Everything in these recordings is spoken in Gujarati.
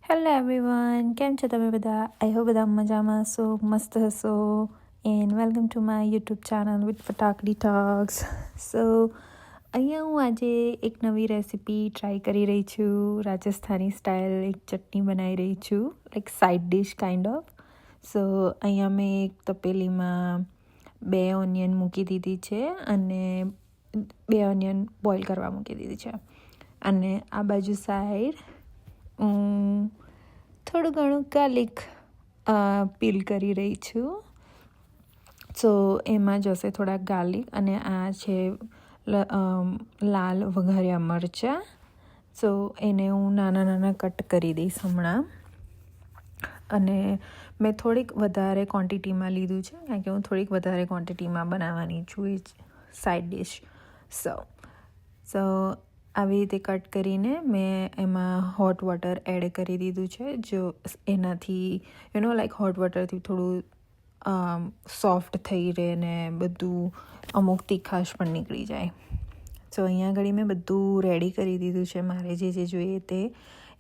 હેલો એવરીવન, કેમ છો તમે બધા? આઈ હોપ બધા મજામાં હશો, મસ્ત હશો. And welcome to my YouTube channel with Fatakdi talks. So અહીંયા હું આજે એક નવી રેસિપી ટ્રાય કરી રહી છું. રાજસ્થાની સ્ટાઇલ એક ચટણી બનાવી રહી છું, like side dish kind of. So અહીંયા મેં એક તપેલીમાં 2 ઓનિયન મૂકી દીધી છે અને 2 ઓનિયન બોઇલ કરવા મૂકી દીધી છે. અને આ બાજુ સાઈડ થોડું ઘણું ગાર્લિક પીલ કરી રહી છું. સો એમાં જશે થોડા ગાર્લિક અને આ છે લાલ વઘાર્યા મરચાં. સો એને હું નાના નાના કટ કરી દઈશ હમણાં. અને મેં થોડીક વધારે ક્વોન્ટિટીમાં લીધું છે કારણ કે હું થોડીક વધારે ક્વોન્ટિટીમાં બનાવવાની છું એ સાઇડ ડિશ. સો આવી રીતે કટ કરીને મેં એમાં હોટ વોટર એડ કરી દીધું છે. જો એનાથી લાઈક હોટ વોટરથી થોડું સોફ્ટ થઈ રહે ને બધું અમુક તીખાશ પણ નીકળી જાય. સો અહીંયા આગળ મેં બધું રેડી કરી દીધું છે મારે જે જોઈએ તે.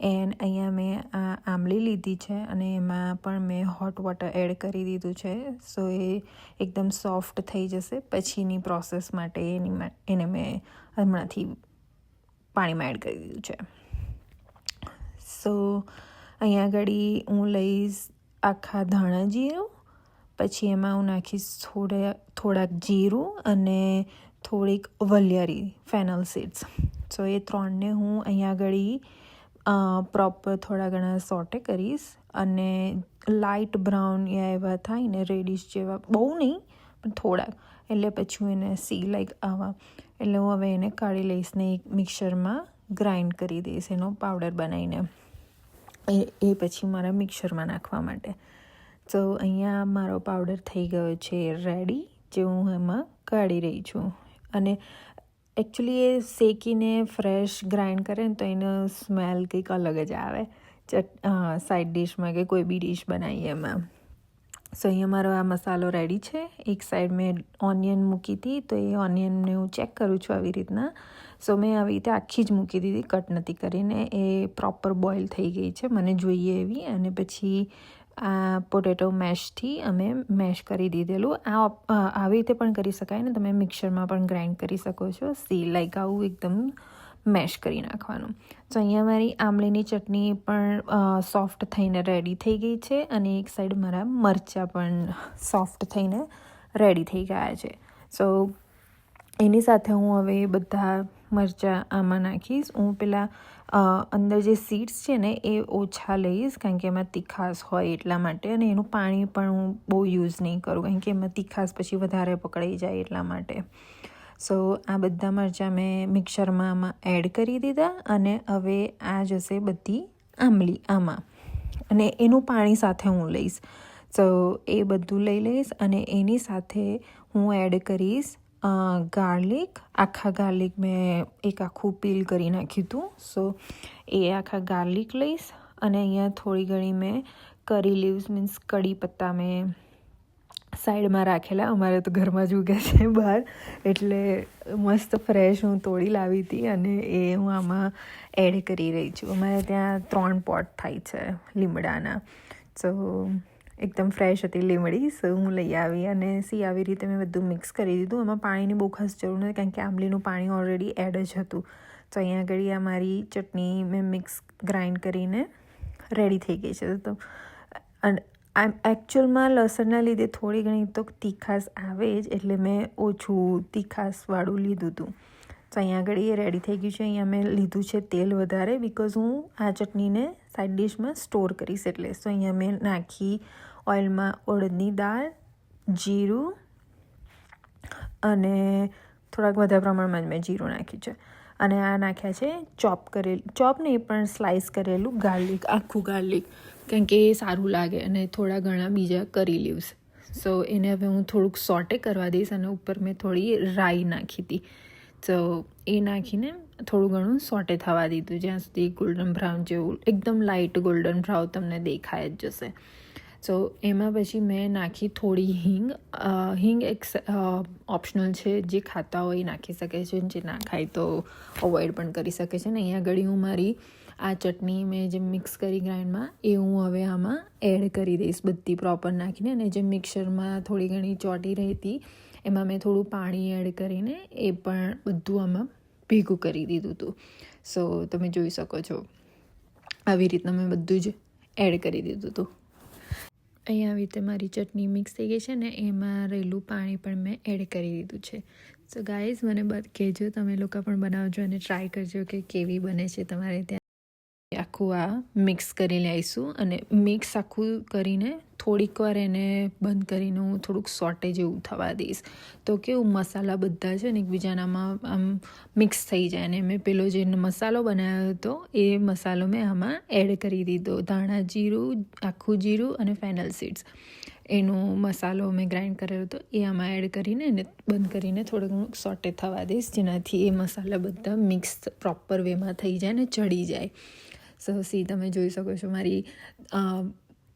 એન્ડ અહીંયા મેં આ આંબલી લીધી છે અને એમાં પણ મેં હોટ વોટર એડ કરી દીધું છે. સો એ એકદમ સોફ્ટ થઈ જશે. પછીની પ્રોસેસ માટે એને મેં હમણાંથી પાણીમાં એડ કરી દીધું છે. સો અહીંયા આગળ હું લઈશ આખા ધાણા જીરું, પછી એમાં હું નાખીશ થોડાક જીરું અને થોડીક વલિયારી ફેનલ સીડ્સ. સો એ 3ને હું અહીંયા આગળ પ્રોપર થોડા ઘણા સોટે કરીશ અને લાઇટ બ્રાઉન એવા થાય ને રેડિશ જેવા, બહુ નહીં પણ થોડાક, એટલે પછી હું એને લાઈક આવા, એટલે હું હવે એને કાઢી લઈશ ને એક મિક્સરમાં ગ્રાઇન્ડ કરી દઈશ એનો પાવડર બનાવીને. એ પછી મારા મિક્સરમાં નાખવા માટે. તો અહીંયા મારો પાવડર થઈ ગયો છે રેડી, જે હું એમાં કાઢી રહી છું. અને એકચ્યુઅલી એ શેકીને ફ્રેશ ગ્રાઇન્ડ કરે ને તો એનો સ્મેલ કંઈક અલગ જ આવે સાઇડ ડિશમાં કે કોઈ બી ડિશ બનાવીએ એમાં. સો અહીંયા મારો આ મસાલો રેડી છે. એક સાઈડ મેં ઓનિયન મૂકી હતી, તો એ ઓનિયનને હું ચેક કરું છું આવી રીતના. સો મેં આવી રીતે આખી જ મૂકી દીધી, કટ નથી કરીને. એ પ્રોપર બોઇલ થઈ ગઈ છે મને જોઈએ એવી. અને પછી આ પોટેટો મેશથી અમે મેશ કરી દીધેલું. આવી રીતે પણ કરી શકાય ને, તમે મિક્સરમાં પણ ગ્રાઇન્ડ કરી શકો છો. લાઈક આવું એકદમ મેશ કરી નાખવાનું. તો અહીંયા મારી આંબલીની ચટણી પણ સોફ્ટ થઈને રેડી થઈ ગઈ છે અને એક સાઈડ મારા મરચાં પણ સોફ્ટ થઈને રેડી થઈ ગયા છે. સો એની સાથે હું હવે બધા મરચાં આમાં નાખીશ. હું પેલા અંદર જે સીડ્સ છે ને એ ઓછા લઈશ કારણ કે એમાં તીખાશ હોય એટલા માટે. અને એનું પાણી પણ હું બહુ યુઝ નહીં કરું કારણ કે એમાં તીખાશ પછી વધારે પકડાઈ જાય એટલા માટે. સો આ બધા મરચાં મેં મિક્સરમાં આમાં એડ કરી દીધા અને હવે આ જશે બધી આંબલી આમાં અને એનું પાણી સાથે હું લઈશ. સો એ બધું લઈ લઈશ અને એની સાથે હું એડ કરીશ ગાર્લિક. આખા ગાર્લિક મેં એક આખું પીલ કરી નાખ્યું હતું. સો એ આખા ગાર્લિક લઈશ અને અહીંયા થોડી ઘણી મેં કરી લીવ્સ મીન્સ કડી પત્તા મેં સાઈડમાં રાખેલા. અમારે તો ઘરમાં જ ઉગે છે બહાર, એટલે મસ્ત ફ્રેશ હું તોડી લાવી હતી અને એ હું આમાં એડ કરી રહી છું. અમારે ત્યાં 3 પોટ થાય છે લીમડાના. સો એકદમ ફ્રેશ હતી લીમડી, સો હું લઈ આવી અને આવી રીતે મેં બધું મિક્સ કરી દીધું. એમાં પાણીની બહુ ખાસ જરૂર નથી કારણ કે આંબલીનું પાણી ઓલરેડી એડ જ હતું. તો અહીંયા આગળ આ મારી ચટણી મેં મિક્સ ગ્રાઇન્ડ કરીને રેડી થઈ ગઈ છે. તો એકચ્યુઅલમાં લસણના લીધે થોડી ઘણી તો તીખાશ આવે જ, એટલે મેં ઓછું તીખાશવાળું લીધું હતું. તો અહીંયા આગળ એ રેડી થઈ ગયું છે. અહીંયા મેં લીધું છે તેલ વધારે બિકોઝ હું આ ચટણીને સાઇડ ડિશમાં સ્ટોર કરીશ એટલે. તો અહીંયા મેં નાખી ઓઇલમાં ઉડદની દાળ, જીરું અને થોડાક વધારે પ્રમાણમાં જ મેં જીરું નાખ્યું છે. અને આ નાખ્યા છે ચોપ નહીં પણ સ્લાઇસ કરેલું ગાર્લિક, આખું ગાર્લિક, કારણ કે એ સારું લાગે. અને થોડા ઘણા બીજા કરી લીવ્સ. સો એને હવે હું થોડુંક સોટે કરવા દઈશ અને ઉપર મેં થોડી રાઈ નાખી હતી. તો એ નાખીને થોડું ઘણું સોટે થવા દીધું જ્યાં સુધી ગોલ્ડન બ્રાઉન જેવું, એકદમ લાઇટ ગોલ્ડન બ્રાઉન તમને દેખાય જ જશે. સો એમાં પછી મેં નાખી થોડી હિંગ. હિંગ એક ઓપ્શનલ છે, જે ખાતા હોય એ નાખી શકે છે, જે ના ખાય તો અવોઇડ પણ કરી શકે છે. ને અહીંયા આગળ હું મારી આ ચટણી મેં જે મિક્સ કરી ગ્રાઇન્ડમાં એ હું હવે આમાં એડ કરી દઈશ બધી પ્રોપર નાખીને. અને જે મિક્સરમાં થોડી ઘણી ચોટી રહી હતી એમાં મેં થોડું પાણી એડ કરીને એ પણ બધું આમાં ભેગું કરી દીધું હતું. સો તમે જોઈ શકો છો આવી રીતના મેં બધું જ એડ કરી દીધું હતું. અહીંયા આવી રીતે મારી ચટણી મિક્સ થઈ ગઈ છે ને એમાં રહેલું પાણી પણ મેં એડ કરી દીધું છે. સો ગાઈઝ મને કહેજો તમે લોકો પણ બનાવજો અને ટ્રાય કરજો કે કેવી બને છે તમારે ત્યાં. આખું આ મિક્સ કરી લઈશું અને મિક્સ આખું કરીને થોડીક વાર એને બંધ કરીને હું થોડુંક સોટે જેવું થવા દઈશ. તો કેવું મસાલા બધા છે ને એકબીજાનામાં આમ મિક્સ થઈ જાય. અને મેં પેલો જે મસાલો બનાવ્યો હતો એ મસાલો મેં આમાં એડ કરી દીધો. ધાણા જીરું, આખું જીરું અને ફેનલ સીડ્સ એનો મસાલો મેં ગ્રાઇન્ડ કરેલો હતો એ આમાં એડ કરીને એને બંધ કરીને થોડું ઘણું સોટે થવા દઈશ, જેનાથી એ મસાલા બધા મિક્સ પ્રોપર વેમાં થઈ જાય ને ચડી જાય. સો તમે જોઈ શકો છો મારી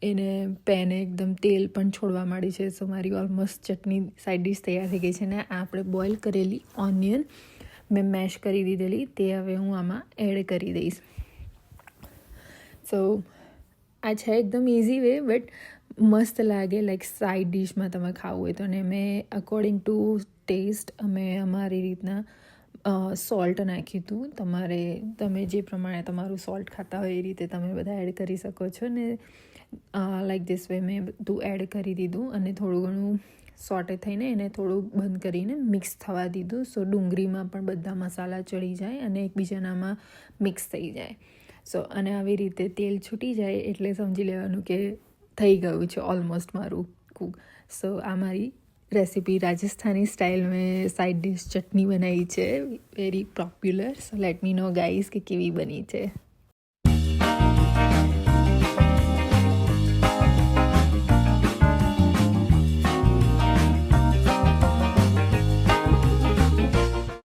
એને પેને એકદમ તેલ પણ છોડવા માંડી છે. સો મારી ઓલમોસ્ટ ચટણી સાઈડ ડિશ તૈયાર થઈ ગઈ છે. ને આપણે બોઇલ કરેલી ઓનિયન મેં મેશ કરી દીધેલી તે હવે હું આમાં એડ કરી દઈશ. સો આ છે એકદમ ઇઝી વે બટ મસ્ત લાગે. લાઈક સાઈડ ડિશમાં તમે ખાવું હોય તો. અને મેં અકોર્ડિંગ ટુ ટેસ્ટ અમે અમારી રીતના સોલ્ટ નાખ્યું હતું. તમે જે પ્રમાણે તમારું સોલ્ટ ખાતા હોય એ રીતે તમે બધા એડ કરી શકો છો. ને લાઈક ધીસ વે મેં બધું એડ કરી દીધું અને થોડું ઘણું સોટે થઈને એને થોડું બંધ કરીને મિક્સ થવા દીધું. સો ડુંગળીમાં પણ બધા મસાલા ચડી જાય અને એકબીજાનામાં મિક્સ થઈ જાય. સો અને આવી રીતે તેલ છૂટી જાય એટલે સમજી લેવાનું કે થઈ ગયું છે ઓલમોસ્ટ મારું કૂક. સો આ મારી રેસીપી રાજસ્થાની સ્ટાઇલ મેં સાઈડ ડિશ ચટણી બનાવી છે, very popular. So let me know guys કે કેવી બની છે.